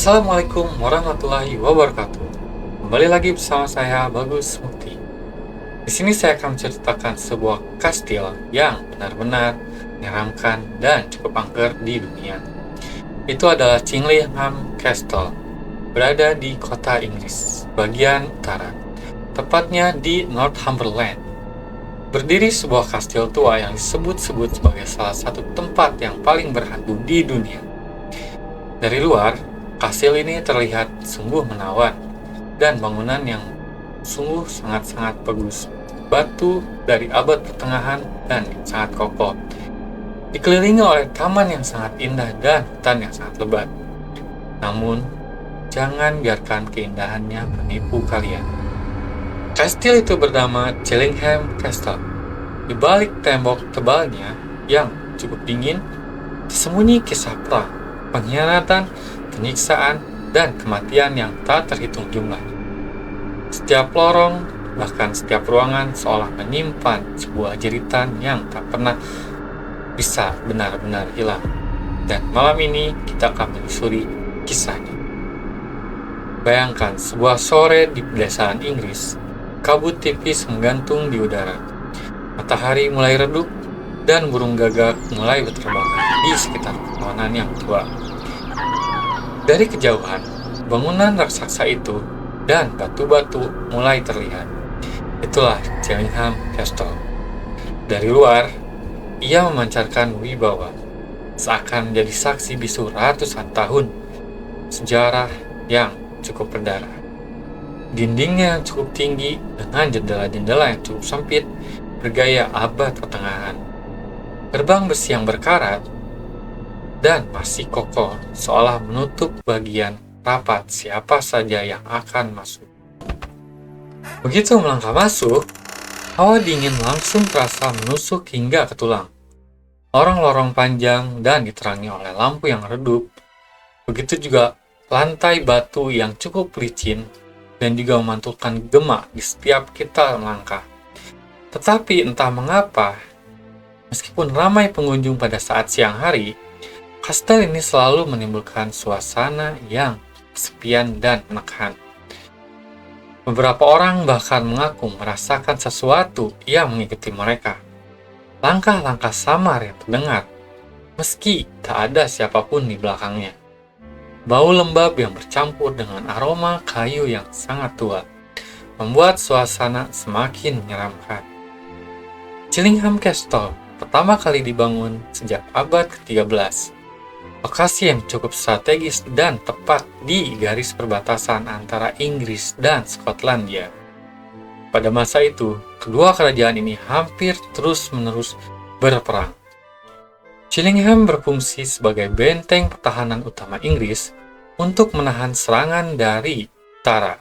Assalamualaikum warahmatullahi wabarakatuh. Kembali lagi bersama saya Bagus Mukti. Di sini saya akan menceritakan sebuah kastil yang benar-benar menyeramkan dan cukup angker di dunia. Itu adalah Chillingham Castle, berada di kota Inggris, bagian utara, tepatnya di Northumberland. Berdiri sebuah kastil tua yang disebut-sebut sebagai salah satu tempat yang paling berhantu di dunia. Dari luar, kastil ini terlihat sungguh menawan dan bangunan yang sungguh sangat-sangat bagus. Batu dari abad pertengahan dan sangat kokoh. Dikelilingi oleh taman yang sangat indah dan hutan yang sangat lebat. Namun, jangan biarkan keindahannya menipu kalian. Kastil itu bernama Chillingham Castle. Di balik tembok tebalnya yang cukup dingin, tersembunyi kisah perang, pengkhianatan, penyiksaan, dan kematian yang tak terhitung jumlahnya. Setiap lorong, bahkan setiap ruangan seolah menyimpan sebuah jeritan yang tak pernah bisa benar-benar hilang. Dan malam ini kita akan menyusuri kisahnya. Bayangkan sebuah sore di pedesaan Inggris, kabut tipis menggantung di udara. Matahari mulai redup dan burung gagak mulai berterbangan di sekitar perlawanan yang tua. Dari kejauhan, bangunan raksasa itu dan batu-batu mulai terlihat. Itulah Chillingham Castle. Dari luar, ia memancarkan wibawa, seakan menjadi saksi bisu ratusan tahun sejarah yang cukup berdarah. Dindingnya yang cukup tinggi dengan jendela-jendela yang cukup sempit bergaya abad pertengahan. Gerbang besi yang berkarat dan masih kokoh, seolah menutup bagian rapat siapa saja yang akan masuk. Begitu melangkah masuk, hawa dingin langsung terasa menusuk hingga ke tulang. Lorong-lorong panjang dan diterangi oleh lampu yang redup. Begitu juga lantai batu yang cukup licin dan juga memantulkan gema di setiap kita melangkah. Tetapi entah mengapa, meskipun ramai pengunjung pada saat siang hari, kastil ini selalu menimbulkan suasana yang kesepian dan menekan. Beberapa orang bahkan mengaku merasakan sesuatu yang mengikuti mereka. Langkah-langkah samar yang terdengar, meski tak ada siapapun di belakangnya. Bau lembab yang bercampur dengan aroma kayu yang sangat tua, membuat suasana semakin menyeramkan. Chillingham Castle pertama kali dibangun sejak abad ke-13. Lokasi yang cukup strategis dan tepat di garis perbatasan antara Inggris dan Skotlandia. Pada masa itu, kedua kerajaan ini hampir terus-menerus berperang. Chillingham berfungsi sebagai benteng pertahanan utama Inggris untuk menahan serangan dari utara.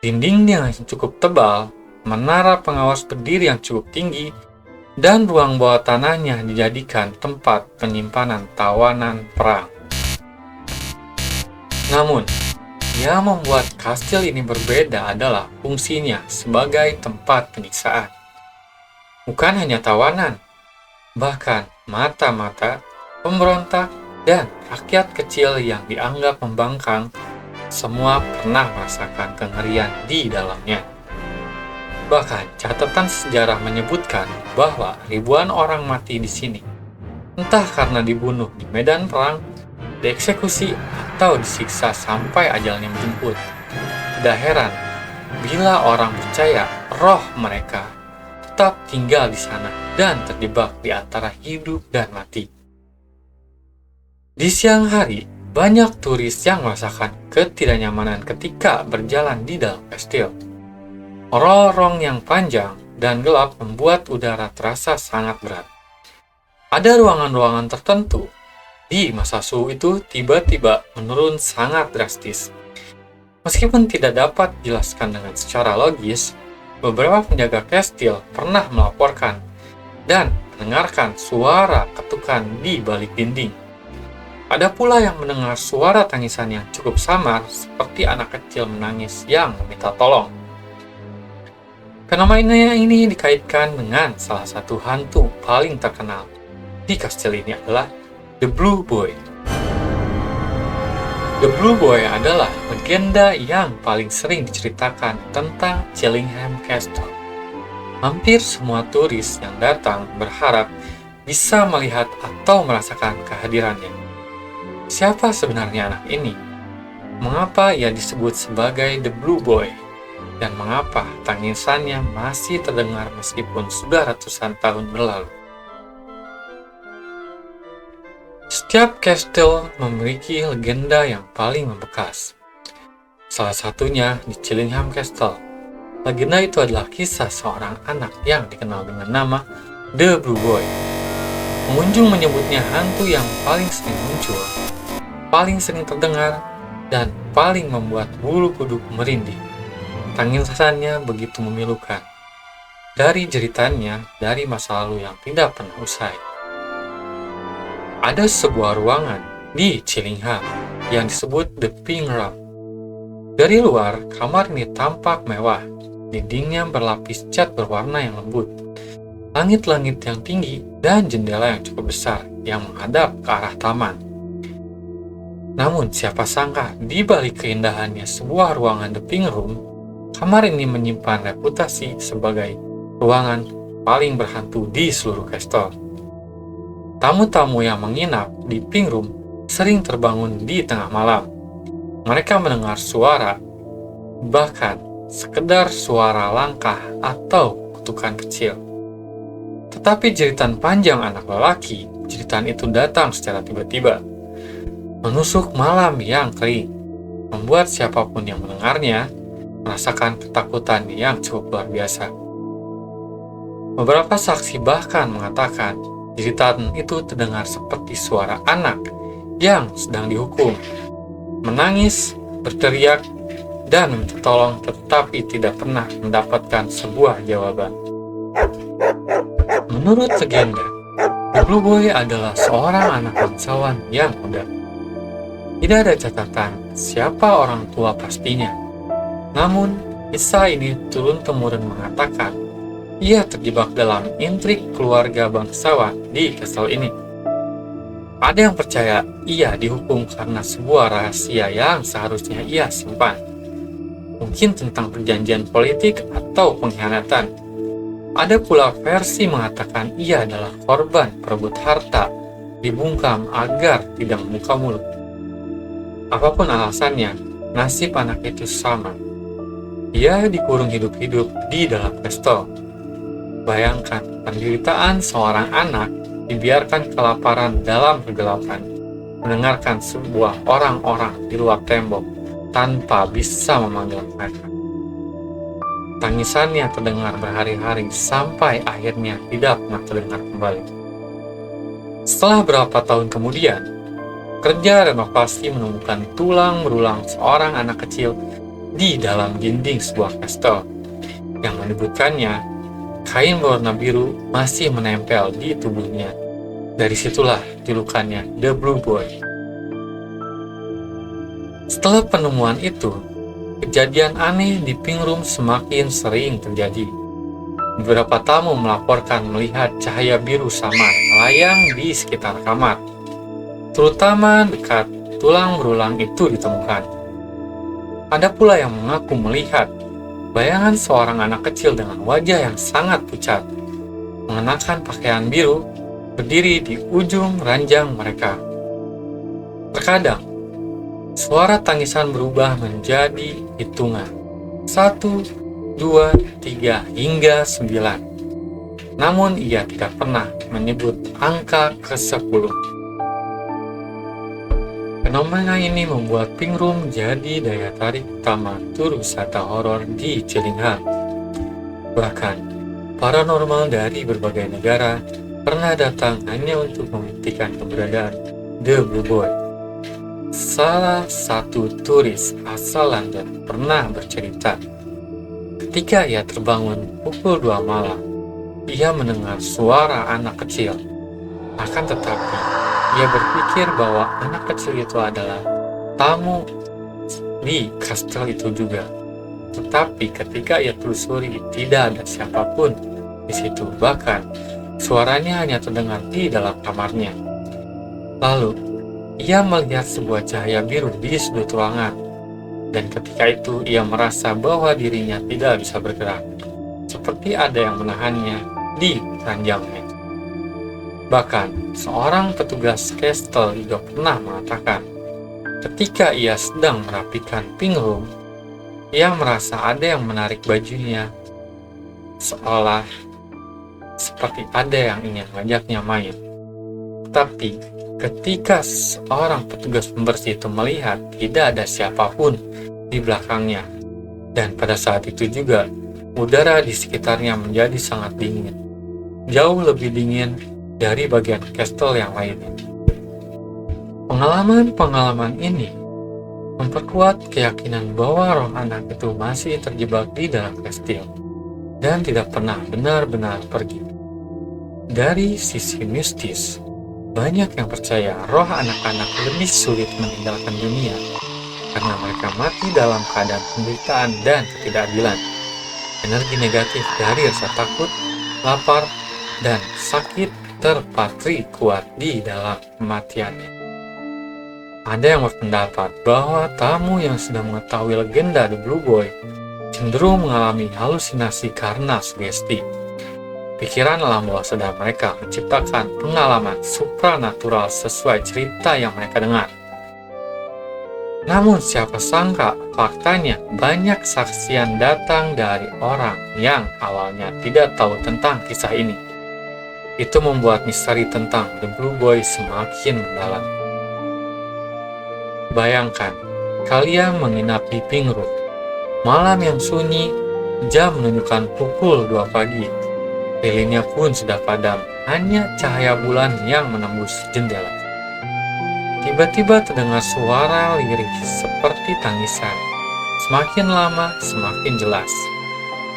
Dindingnya yang cukup tebal, menara pengawas berdiri yang cukup tinggi, dan ruang bawah tanahnya dijadikan tempat penyimpanan tawanan perang. Namun, yang membuat kastil ini berbeda adalah fungsinya sebagai tempat penyiksaan. Bukan hanya tawanan, bahkan mata-mata, pemberontak, dan rakyat kecil yang dianggap membangkang, semua pernah merasakan kengerian di dalamnya. Bahkan, catatan sejarah menyebutkan bahwa ribuan orang mati di sini, entah karena dibunuh di medan perang, dieksekusi, atau disiksa sampai ajalnya menjemput. Tidak heran bila orang percaya roh mereka tetap tinggal di sana dan terjebak di antara hidup dan mati. Di siang hari, banyak turis yang merasakan ketidaknyamanan ketika berjalan di dalam kastil. Lorong yang panjang dan gelap membuat udara terasa sangat berat. Ada ruangan-ruangan tertentu di masa suhu itu tiba-tiba menurun sangat drastis. Meskipun tidak dapat dijelaskan dengan secara logis, beberapa penjaga kastil pernah melaporkan dan mendengarkan suara ketukan di balik dinding. Ada pula yang mendengar suara tangisan yang cukup samar seperti anak kecil menangis yang meminta tolong. Fenomena ini dikaitkan dengan salah satu hantu paling terkenal di kastil ini adalah The Blue Boy. The Blue Boy adalah legenda yang paling sering diceritakan tentang Chillingham Castle. Hampir semua turis yang datang berharap bisa melihat atau merasakan kehadirannya. Siapa sebenarnya anak ini? Mengapa ia disebut sebagai The Blue Boy? Dan mengapa tangisannya masih terdengar meskipun sudah ratusan tahun berlalu? Setiap kastil memiliki legenda yang paling membekas. Salah satunya di Chillingham Castle. Legenda itu adalah kisah seorang anak yang dikenal dengan nama The Blue Boy. Pengunjung menyebutnya hantu yang paling sering muncul, paling sering terdengar, dan paling membuat bulu kuduk merinding. Tangisannya begitu memilukan. Dari jeritannya dari masa lalu yang tidak pernah usai. Ada sebuah ruangan di Chillingham yang disebut The Pink Room. Dari luar, kamar ini tampak mewah. Dindingnya berlapis cat berwarna yang lembut. Langit-langit yang tinggi dan jendela yang cukup besar yang menghadap ke arah taman. Namun siapa sangka di balik keindahannya sebuah ruangan The Pink Room, kamar ini menyimpan reputasi sebagai ruangan paling berhantu di seluruh kastil. Tamu-tamu yang menginap di Pink Room sering terbangun di tengah malam. Mereka mendengar suara, bahkan sekedar suara langkah atau kutukan kecil. Tetapi jeritan panjang anak lelaki, jeritan itu datang secara tiba-tiba, menusuk malam yang kering, membuat siapapun yang mendengarnya merasakan ketakutan yang cukup luar biasa. Beberapa saksi bahkan mengatakan jeritan itu terdengar seperti suara anak yang sedang dihukum, menangis, berteriak, dan minta tolong tetapi tidak pernah mendapatkan sebuah jawaban. Menurut legenda, The Blue Boy adalah seorang anak bangsawan yang muda. Tidak ada catatan siapa orang tua pastinya. Namun, kisah ini turun-temurun mengatakan ia terjebak dalam intrik keluarga bangsawan di kastil ini. Ada yang percaya ia dihukum karena sebuah rahasia yang seharusnya ia simpan. Mungkin tentang perjanjian politik atau pengkhianatan. Ada pula versi mengatakan ia adalah korban perebut harta, dibungkam agar tidak membuka mulut. Apapun alasannya, nasib anak itu sama. Ia dikurung hidup-hidup di dalam kastil. Bayangkan penderitaan seorang anak dibiarkan kelaparan dalam kegelapan, mendengarkan sebuah orang-orang di luar tembok tanpa bisa memanggil mereka. Tangisannya terdengar berhari-hari sampai akhirnya tidak pernah terdengar kembali. Setelah berapa tahun kemudian, kerja renovasi menemukan tulang berulang seorang anak kecil di dalam dinding sebuah kastil yang menyebutkannya kain berwarna biru masih menempel di tubuhnya. Dari situlah julukannya The Blue Boy. Setelah penemuan itu, kejadian aneh di Pink Room semakin sering terjadi. Beberapa tamu melaporkan melihat cahaya biru samar melayang di sekitar kamar, terutama dekat tulang berulang itu ditemukan. Ada pula yang mengaku melihat bayangan seorang anak kecil dengan wajah yang sangat pucat, mengenakan pakaian biru, berdiri di ujung ranjang mereka. Terkadang, suara tangisan berubah menjadi hitungan 1, 2, 3, hingga 9. Namun ia tidak pernah menyebut angka ke-10. Fenomena ini membuat Pink Room jadi daya tarik utama tur wisata horor di Chillingham. Bahkan, paranormal dari berbagai negara pernah datang hanya untuk membuktikan keberadaan The Blue Boy. Salah satu turis asal London pernah bercerita, ketika ia terbangun pukul 2 malam, ia mendengar suara anak kecil. Akan tetapi, ia berpikir bahwa anak kecil itu adalah tamu di kastil itu juga. Tetapi ketika ia telusuri, tidak ada siapapun di situ. Bahkan, suaranya hanya terdengar di dalam kamarnya. Lalu, ia melihat sebuah cahaya biru di sudut ruangan, dan ketika itu ia merasa bahwa dirinya tidak bisa bergerak, seperti ada yang menahannya di ranjangnya. Bahkan, seorang petugas kastel juga pernah mengatakan, ketika ia sedang merapikan pink room, ia merasa ada yang menarik bajunya, seolah seperti ada yang ingin mengajaknya main. Tapi, ketika seorang petugas pembersih itu melihat tidak ada siapapun di belakangnya, dan pada saat itu juga, udara di sekitarnya menjadi sangat dingin, jauh lebih dingin dari bagian kastel yang lainnya. Pengalaman-pengalaman ini memperkuat keyakinan bahwa roh anak itu masih terjebak di dalam kastil dan tidak pernah benar-benar pergi. Dari sisi mistis, banyak yang percaya roh anak-anak lebih sulit meninggalkan dunia karena mereka mati dalam keadaan penderitaan dan ketidakadilan. Energi negatif dari rasa takut, lapar, dan sakit terpatri kuat di dalam kematiannya. Ada yang berpendapat bahwa tamu yang sedang mengetahui legenda The Blue Boy cenderung mengalami halusinasi karena sugesti. Pikiran alam bawah sadar mereka menciptakan pengalaman supranatural sesuai cerita yang mereka dengar. Namun siapa sangka faktanya banyak saksian datang dari orang yang awalnya tidak tahu tentang kisah ini. Itu membuat misteri tentang The Blue Boy semakin mendalam. Bayangkan, kalian menginap di pink room. Malam yang sunyi, jam menunjukkan pukul 2 pagi. Lilinnya pun sudah padam, hanya cahaya bulan yang menembus jendela. Tiba-tiba terdengar suara lirih seperti tangisan. Semakin lama, semakin jelas.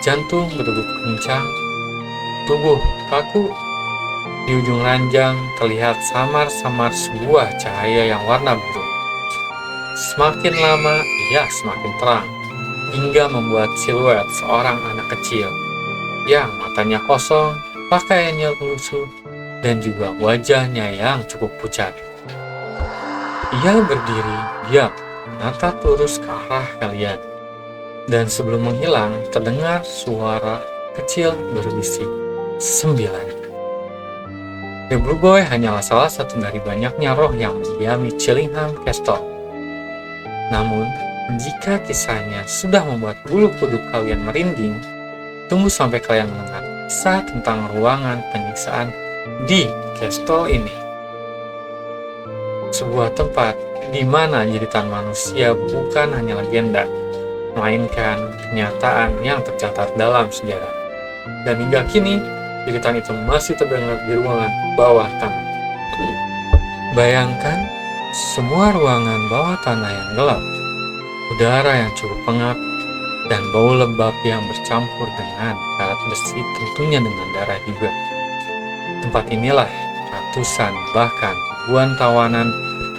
Jantung berdegup kencang, tubuh kaku. Di ujung ranjang terlihat samar-samar sebuah cahaya yang warna biru. Semakin lama, ia semakin terang, hingga membuat siluet seorang anak kecil yang matanya kosong, pakaiannya lusuh, dan juga wajahnya yang cukup pucat. Ia berdiri diam, menatap lurus ke arah kalian. Dan sebelum menghilang, terdengar suara kecil berbisik, 9. The Blue Boy hanyalah salah satu dari banyaknya roh yang mendiami Chillingham Castle. Namun, jika kisahnya sudah membuat bulu kuduk kalian merinding, tunggu sampai kalian mendengar kisah tentang ruangan penyiksaan di Castle ini. Sebuah tempat di mana jeritan manusia bukan hanya legenda, melainkan kenyataan yang tercatat dalam sejarah. Dan hingga kini, jeritan itu masih terdengar di ruangan bawah tanah. Bayangkan semua ruangan bawah tanah yang gelap, udara yang cukup pengap, dan bau lembab yang bercampur dengan karat besi, tentunya dengan darah juga. Tempat inilah ratusan bahkan ribuan tawanan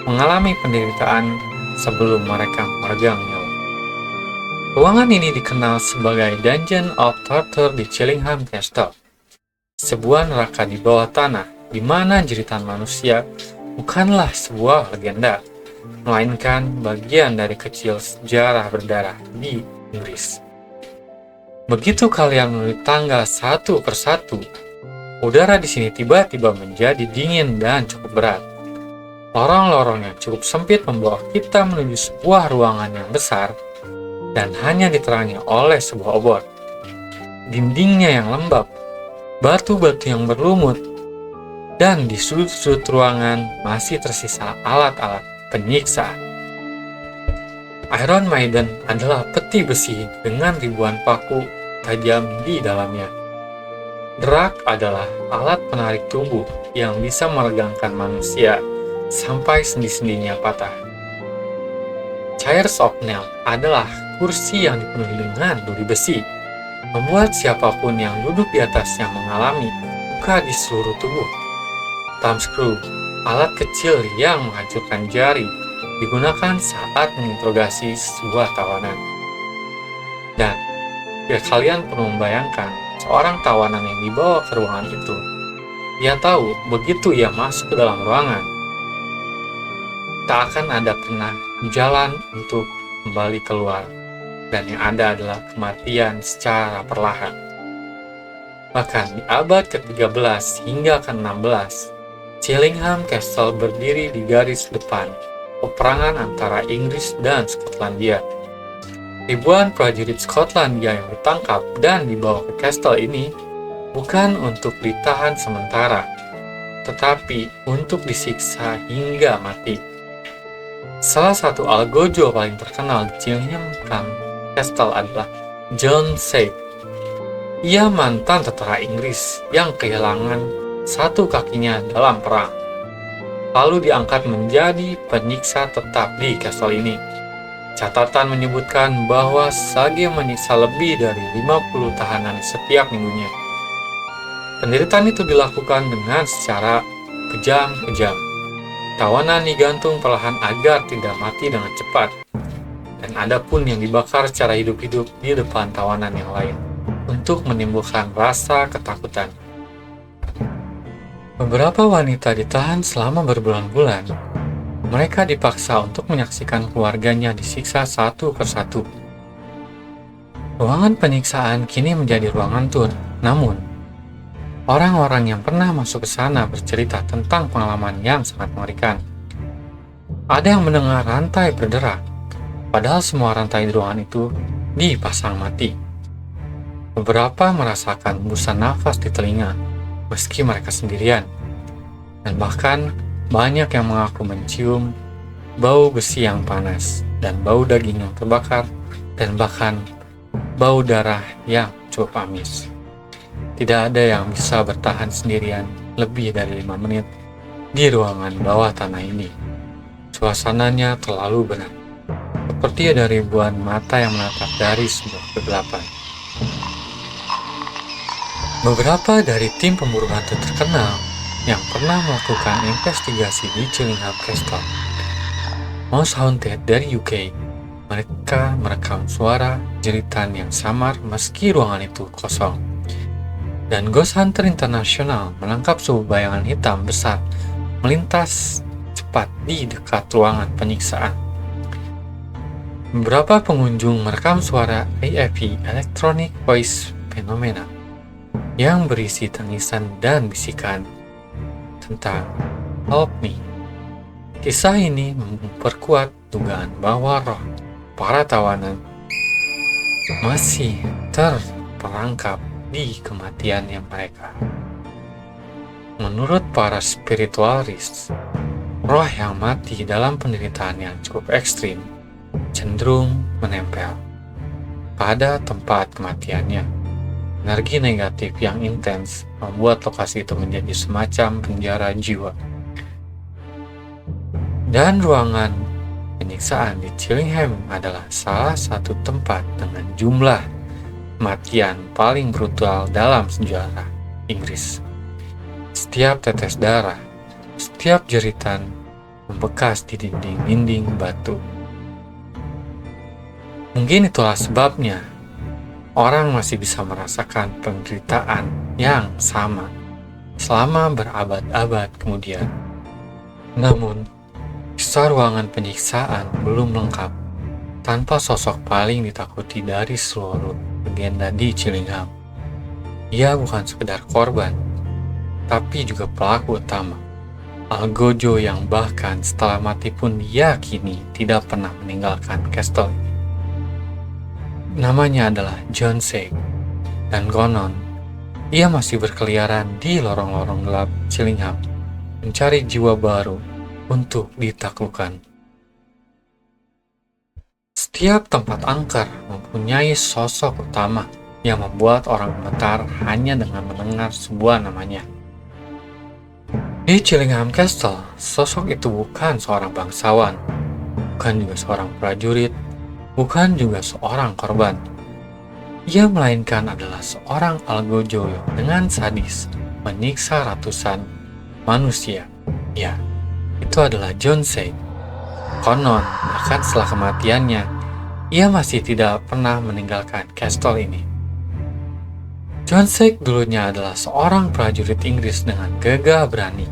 mengalami penderitaan sebelum mereka meregang nyawa. Ruangan ini dikenal sebagai Dungeon of Torture di Chillingham Castle. Sebuah neraka di bawah tanah, di mana jeritan manusia bukanlah sebuah legenda, melainkan bagian dari kecil sejarah berdarah di Inggris. Begitu kalian melalui tangga satu persatu, udara di sini tiba-tiba menjadi dingin dan cukup berat. Lorong-lorong yang cukup sempit membawa kita menuju sebuah ruangan yang besar dan hanya diterangi oleh sebuah obor. Dindingnya yang lembab, batu-batu yang berlumut, dan di sudut-sudut ruangan masih tersisa alat-alat penyiksaan. Iron Maiden adalah peti besi dengan ribuan paku tajam di dalamnya. Drak adalah alat penarik tubuh yang bisa meregangkan manusia sampai sendi-sendinya patah. Chairs of Nail adalah kursi yang dipenuhi dengan duri besi, membuat siapapun yang duduk di atasnya mengalami luka di seluruh tubuh. Thumbscrew, alat kecil yang menghancurkan jari, digunakan saat menginterogasi sebuah tawanan. Dan ya kalian perlu membayangkan seorang tawanan yang dibawa ke ruangan itu. Ia tahu begitu ia masuk ke dalam ruangan, tak akan ada pernah jalan untuk kembali keluar, dan yang ada adalah kematian secara perlahan. Bahkan di abad ke-13 hingga ke-16, Chillingham Castle berdiri di garis depan peperangan antara Inggris dan Skotlandia. Ribuan prajurit Skotlandia yang ditangkap dan dibawa ke castle ini bukan untuk ditahan sementara, tetapi untuk disiksa hingga mati. Salah satu algojo paling terkenal di Chillingham Castle adalah John Saxe. Ia mantan tentara Inggris yang kehilangan satu kakinya dalam perang, lalu diangkat menjadi penyiksa tetap di castle ini. Catatan menyebutkan bahwa Sage menyiksa lebih dari 50 tahanan setiap minggunya. Penderitaan itu dilakukan dengan secara kejam-kejam. Tawanan digantung perlahan agar tidak mati dengan cepat, dan ada pun yang dibakar secara hidup-hidup di depan tawanan yang lain untuk menimbulkan rasa ketakutan. Beberapa wanita ditahan selama berbulan-bulan. Mereka dipaksa untuk menyaksikan keluarganya disiksa satu persatu. Ruangan penyiksaan kini menjadi ruangan tur, namun orang-orang yang pernah masuk ke sana bercerita tentang pengalaman yang sangat mengerikan. Ada yang mendengar rantai berderak, padahal semua rantai di ruangan itu dipasang mati. Beberapa merasakan hembusan nafas di telinga, meski mereka sendirian. Dan bahkan banyak yang mengaku mencium bau besi yang panas, dan bau daging yang terbakar, dan bahkan bau darah yang cukup amis. Tidak ada yang bisa bertahan sendirian lebih dari 5 menit di ruangan bawah tanah ini. Suasananya terlalu berat, seperti ada ribuan mata yang menatap dari sebuah kegelapan. Beberapa dari tim pemburu hantu terkenal yang pernah melakukan investigasi di Chillingham Castle, Most Haunted dari UK, mereka merekam suara jeritan yang samar meski ruangan itu kosong. Dan Ghost Hunter International menangkap sebuah bayangan hitam besar melintas cepat di dekat ruangan penyiksaan. Beberapa pengunjung merekam suara AFP (Electronic Voice Phenomena) yang berisi tangisan dan bisikan tentang "Help me". Kisah ini memperkuat dugaan bahwa roh para tawanan masih terperangkap di kematiannya mereka. Menurut para spiritualis, roh yang mati dalam penderitaan yang cukup ekstrim cenderung menempel pada tempat kematiannya. Energi negatif yang intens membuat lokasi itu menjadi semacam penjara jiwa. Dan ruangan penyiksaan di Chillingham adalah salah satu tempat dengan jumlah kematian paling brutal dalam sejarah Inggris. Setiap tetes darah, setiap jeritan membekas di dinding-dinding batu. Mungkin itulah sebabnya orang masih bisa merasakan penderitaan yang sama selama berabad-abad kemudian. Namun, kisah ruangan penyiksaan belum lengkap tanpa sosok paling ditakuti dari seluruh legenda di Chillingham. Ia bukan sekedar korban, tapi juga pelaku utama, algojo yang bahkan setelah mati pun diyakini tidak pernah meninggalkan castle. Namanya adalah John Saxe, dan konon ia masih berkeliaran di lorong-lorong gelap Chillingham mencari jiwa baru untuk ditaklukkan. Setiap tempat angker mempunyai sosok utama yang membuat orang gemetar hanya dengan mendengar sebuah namanya. Di Chillingham Castle, sosok itu bukan seorang bangsawan, bukan juga seorang prajurit, bukan juga seorang korban. Ia melainkan adalah seorang algojo dengan sadis menyiksa ratusan manusia. Ya, itu adalah John Saxe. Konon, bahkan setelah kematiannya, ia masih tidak pernah meninggalkan castle ini. John Saxe dulunya adalah seorang prajurit Inggris dengan gagah berani.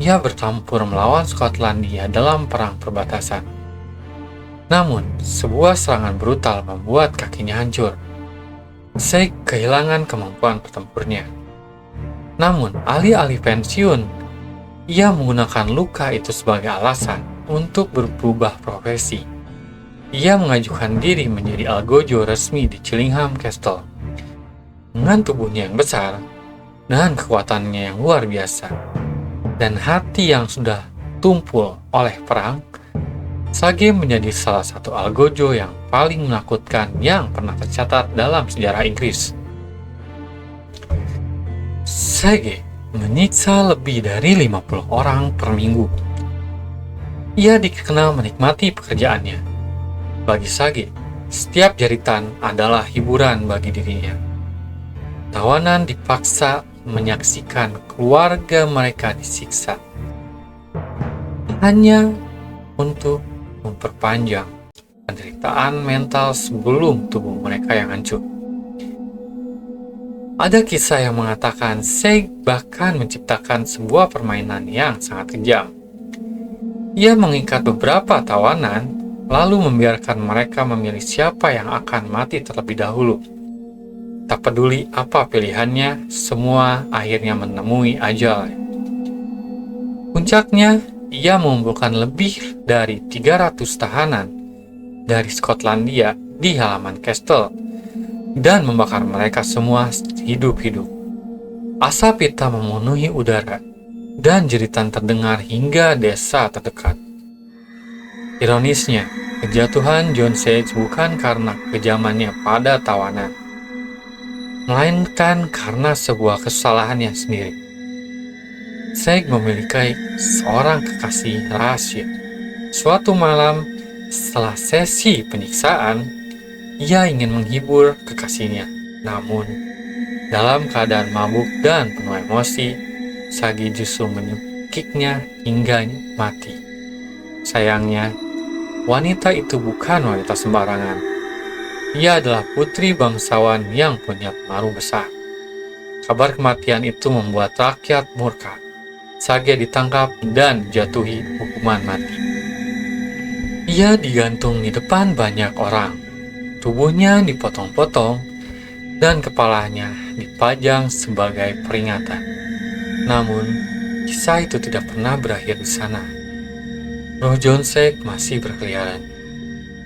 Ia bertempur melawan Skotlandia dalam perang perbatasan. Namun, sebuah serangan brutal membuat kakinya hancur. Sheikh kehilangan kemampuan bertempurnya. Namun, alih-alih pensiun, ia menggunakan luka itu sebagai alasan untuk berubah profesi. Ia mengajukan diri menjadi algojo resmi di Chillingham Castle. Dengan tubuhnya yang besar dan kekuatannya yang luar biasa, dan hati yang sudah tumpul oleh perang, Sage menjadi salah satu algojo yang paling menakutkan yang pernah tercatat dalam sejarah Inggris. Sage menyiksa lebih dari 50 orang per minggu. Ia dikenal menikmati pekerjaannya. Bagi Sage, setiap jeritan adalah hiburan bagi dirinya. Tawanan dipaksa menyaksikan keluarga mereka disiksa hanya untuk memperpanjang penderitaan mental sebelum tubuh mereka yang hancur. Ada kisah yang mengatakan Sheikh bahkan menciptakan sebuah permainan yang sangat kejam. Ia mengikat beberapa tawanan, lalu membiarkan mereka memilih siapa yang akan mati terlebih dahulu. Tak peduli apa pilihannya, semua akhirnya menemui ajal. Puncaknya, ia mengumpulkan lebih dari 300 tahanan dari Skotlandia di halaman Castle dan membakar mereka semua hidup-hidup. Asap hitam memenuhi udara dan jeritan terdengar hingga desa terdekat. Ironisnya, kejatuhan John Sage bukan karena kekejamannya pada tawanan, melainkan karena sebuah kesalahannya sendiri. Sheikh memiliki seorang kekasih rahasia. Suatu malam, setelah sesi penyiksaan, ia ingin menghibur kekasihnya. Namun, dalam keadaan mabuk dan penuh emosi, Sage justru menyekiknya hingga mati. Sayangnya, wanita itu bukan wanita sembarangan. Ia adalah putri bangsawan yang punya pengaruh besar. Kabar kematian itu membuat rakyat murka. Sage ditangkap dan dijatuhi hukuman mati. Ia digantung di depan banyak orang. Tubuhnya dipotong-potong dan kepalanya dipajang sebagai peringatan. Namun, kisah itu tidak pernah berakhir di sana. Roh John Sage masih berkeliaran.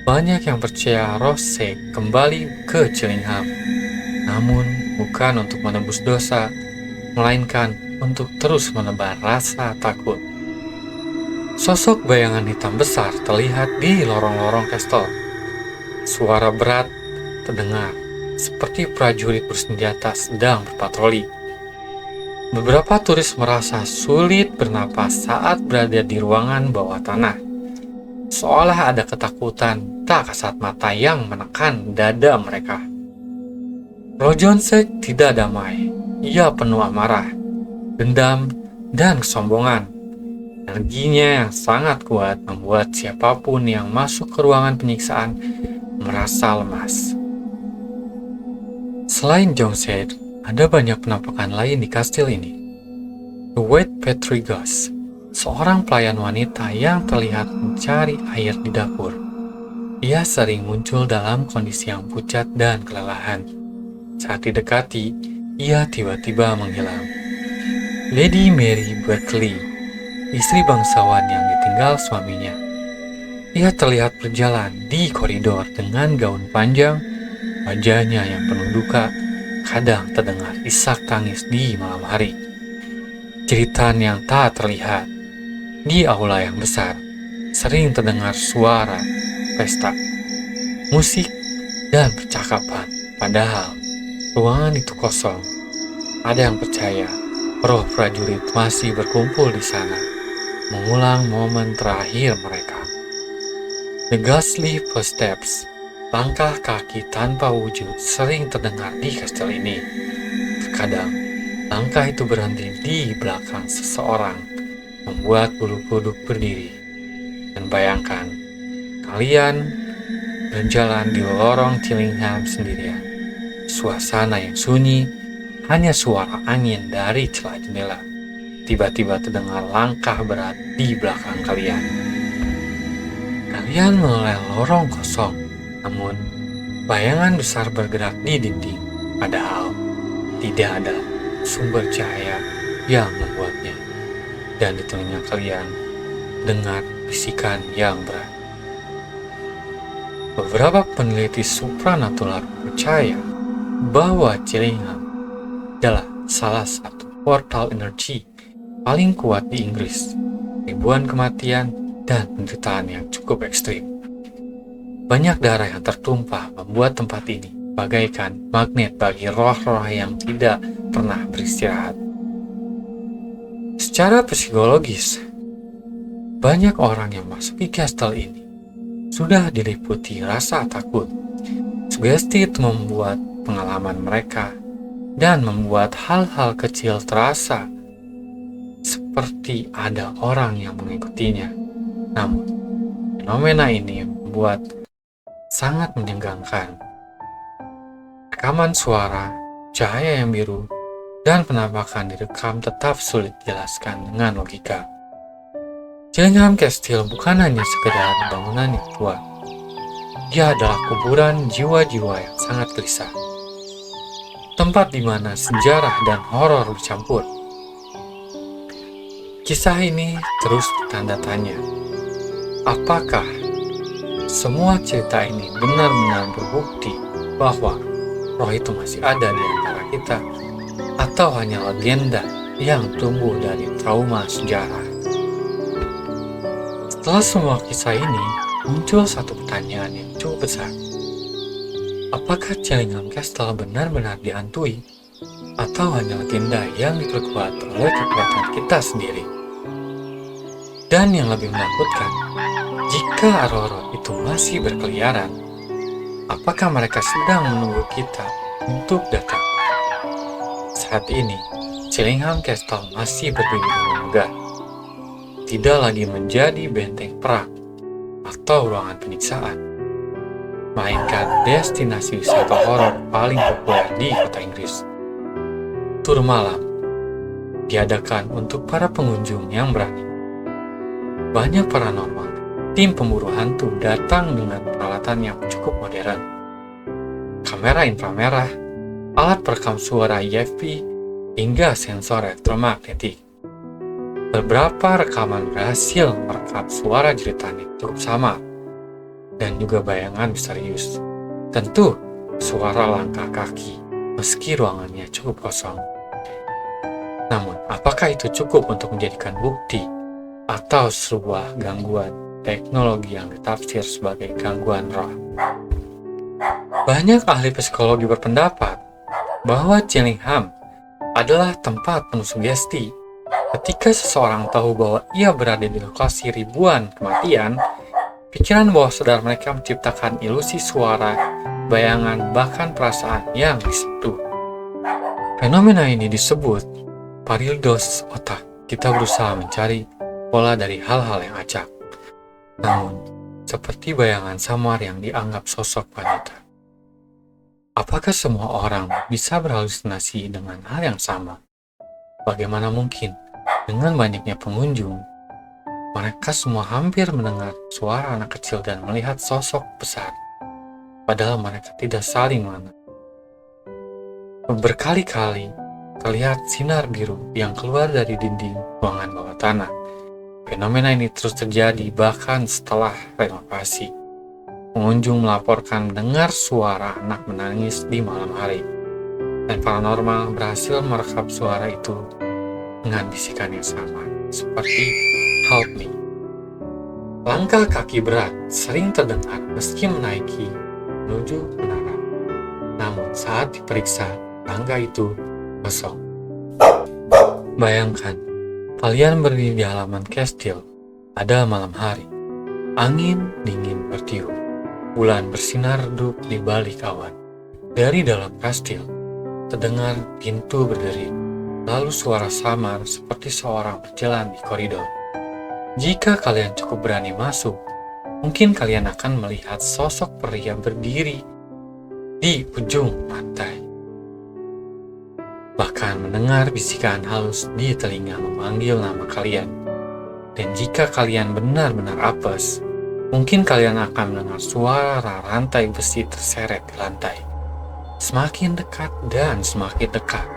Banyak yang percaya roh Sage kembali ke Chillingham, namun bukan untuk menebus dosa, melainkan untuk terus menebar rasa takut. Sosok bayangan hitam besar terlihat di lorong-lorong Castle. Suara berat terdengar, seperti prajurit bersenjata sedang berpatroli. Beberapa turis merasa sulit bernapas saat berada di ruangan bawah tanah. Seolah ada ketakutan tak kasat mata yang menekan dada mereka. Roh John Sage tidak damai. Ia penuh amarah, dendam, dan kesombongan. Energinya yang sangat kuat membuat siapapun yang masuk ke ruangan penyiksaan merasa lemas. Selain John Sage, ada banyak penampakan lain di kastil ini. The White Petri Ghost, seorang pelayan wanita yang terlihat mencari air di dapur. Ia sering muncul dalam kondisi yang pucat dan kelelahan. Saat didekati, ia tiba-tiba menghilang. Lady Mary Berkeley, istri bangsawan yang ditinggal suaminya. Ia terlihat berjalan di koridor dengan gaun panjang, wajahnya yang penuh duka, kadang terdengar isak tangis di malam hari. Jeritan yang tak terlihat. Di aula yang besar, sering terdengar suara pesta, musik, dan percakapan. Padahal, ruangan itu kosong. Ada yang percaya roh prajurit masih berkumpul di sana, mengulang momen terakhir mereka. The ghostly footsteps, langkah kaki tanpa wujud sering terdengar di kastil ini. Terkadang, langkah itu berhenti di belakang seseorang, membuat bulu kuduk berdiri. Dan bayangkan, kalian berjalan di lorong Chillingham sendirian. Suasana yang sunyi, hanya suara angin dari celah jendela. tiba-tiba terdengar langkah berat di belakang kalian. Kalian melewati lorong kosong, namun bayangan besar bergerak di dinding, padahal tidak ada sumber cahaya yang membuatnya. Dan di telinga kalian dengar bisikan yang berat. Beberapa peneliti supranatural percaya bahwa Chillingham adalah salah satu portal energi paling kuat di Inggris. Ribuan kematian dan penderitaan yang cukup ekstrim. Banyak darah yang tertumpah membuat tempat ini bagaikan magnet bagi roh-roh yang tidak pernah beristirahat. Secara psikologis, banyak orang yang masuki kastel ini sudah diliputi rasa takut. Sugesti itu membuat pengalaman mereka dan membuat hal-hal kecil terasa seperti ada orang yang mengikutinya. Namun, fenomena ini membuat sangat menegangkan. Rekaman suara, cahaya yang biru, dan penampakan direkam tetap sulit dijelaskan dengan logika. Chillingham Castle bukan hanya sekedar bangunan yang tua. Dia adalah kuburan jiwa-jiwa yang sangat gelisah. Tempat di mana sejarah dan horor bercampur. Kisah ini terus bertanda tanya. Apakah semua cerita ini benar-benar berbukti bahwa roh itu masih ada di antara kita, atau hanya legenda yang tumbuh dari trauma sejarah? Setelah semua kisah ini, muncul satu pertanyaan yang cukup besar. Apakah Chillingham Castle benar-benar dihantui, atau hanya legenda yang diperkuat oleh kekuatan kita sendiri? Dan yang lebih menakutkan, jika roh-roh itu masih berkeliaran, apakah mereka sedang menunggu kita untuk datang? Saat ini, Chillingham Castle masih berdiri dengan megah. Tidak lagi menjadi benteng perang atau ruangan penyiksaan, melainkan destinasi wisata horor paling populer di kota Inggris. Tur malam diadakan untuk para pengunjung yang berani. Banyak paranormal, tim pemburu hantu datang dengan peralatan yang cukup modern. Kamera inframerah, alat perekam suara EVP, hingga sensor elektromagnetik. Beberapa rekaman berhasil merekam suara jeritan yang cukup sama, dan juga bayangan misterius. Tentu, suara langkah kaki, meski ruangannya cukup kosong. Namun, apakah itu cukup untuk menjadikan bukti atau sebuah gangguan teknologi yang ditafsir sebagai gangguan roh? Banyak ahli psikologi berpendapat bahwa Chillingham adalah tempat penuh sugesti. Ketika seseorang tahu bahwa ia berada di lokasi ribuan kematian, pikiran bawah sadar mereka menciptakan ilusi suara, bayangan, bahkan perasaan yang disentuh. Fenomena ini disebut paralisis otak. Kita berusaha mencari pola dari hal-hal yang acak, namun seperti bayangan samar yang dianggap sosok wanita. Apakah semua orang bisa berhalusinasi dengan hal yang sama? Bagaimana mungkin dengan banyaknya pengunjung, mereka semua hampir mendengar suara anak kecil dan melihat sosok besar, padahal mereka tidak saling mengenal? Berkali-kali terlihat sinar biru yang keluar dari dinding ruangan bawah tanah. Fenomena ini terus terjadi bahkan setelah renovasi. Pengunjung melaporkan mendengar suara anak menangis di malam hari, dan paranormal berhasil merekam suara itu dengan bisikan yang sama, seperti "Help me". Langkah kaki berat sering terdengar meski menaiki menuju menara. Namun saat diperiksa, tangga itu kosong. Bayangkan, kalian berdiri di halaman kastil pada malam hari. Angin dingin bertiup, bulan bersinar redup di balik awan. Dari dalam kastil, terdengar pintu berderi, lalu suara samar seperti seorang berjalan di koridor. Jika kalian cukup berani masuk, mungkin kalian akan melihat sosok pria berdiri di ujung lantai. Bahkan akan mendengar bisikan halus di telinga memanggil nama kalian. Dan jika kalian benar-benar apes, mungkin kalian akan mendengar suara rantai besi terseret di lantai. Semakin dekat dan semakin dekat.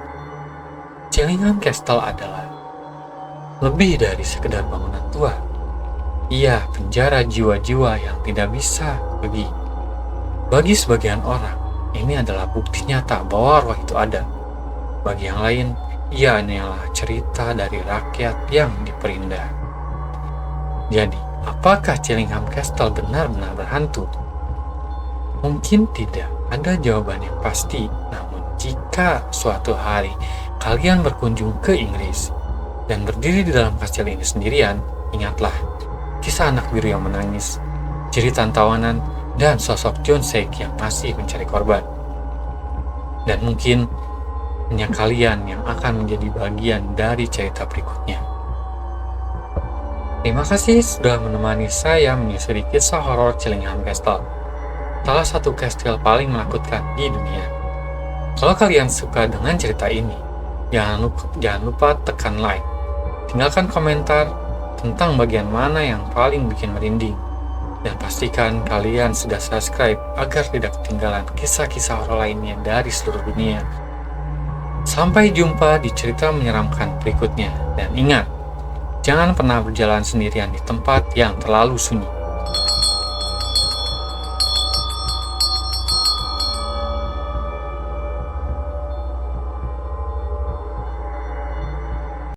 Chillingham Castle adalah lebih dari sekedar bangunan tua. Ia penjara jiwa-jiwa yang tidak bisa pergi. Bagi sebagian orang, ini adalah bukti nyata bahwa roh itu ada. Bagi yang lain, ia hanyalah cerita dari rakyat yang diperindah. Jadi, apakah Chillingham Castle benar-benar berhantu? Mungkin tidak ada jawaban yang pasti, namun jika suatu hari kalian berkunjung ke Inggris dan berdiri di dalam kastil ini sendirian, ingatlah kisah anak biru yang menangis, jeritan tawanan, dan sosok John Sake yang masih mencari korban. Dan mungkin hanya kalian yang akan menjadi bagian dari cerita berikutnya. Terima kasih sudah menemani saya menyusuri kisah horor Chillingham Castle, salah satu kastil paling menakutkan di dunia. Kalau kalian suka dengan cerita ini, jangan lupa tekan like, tinggalkan komentar tentang bagian mana yang paling bikin merinding, dan pastikan kalian sudah subscribe agar tidak ketinggalan kisah-kisah horor lainnya dari seluruh dunia. Sampai jumpa di cerita menyeramkan berikutnya, dan ingat, jangan pernah berjalan sendirian di tempat yang terlalu sunyi.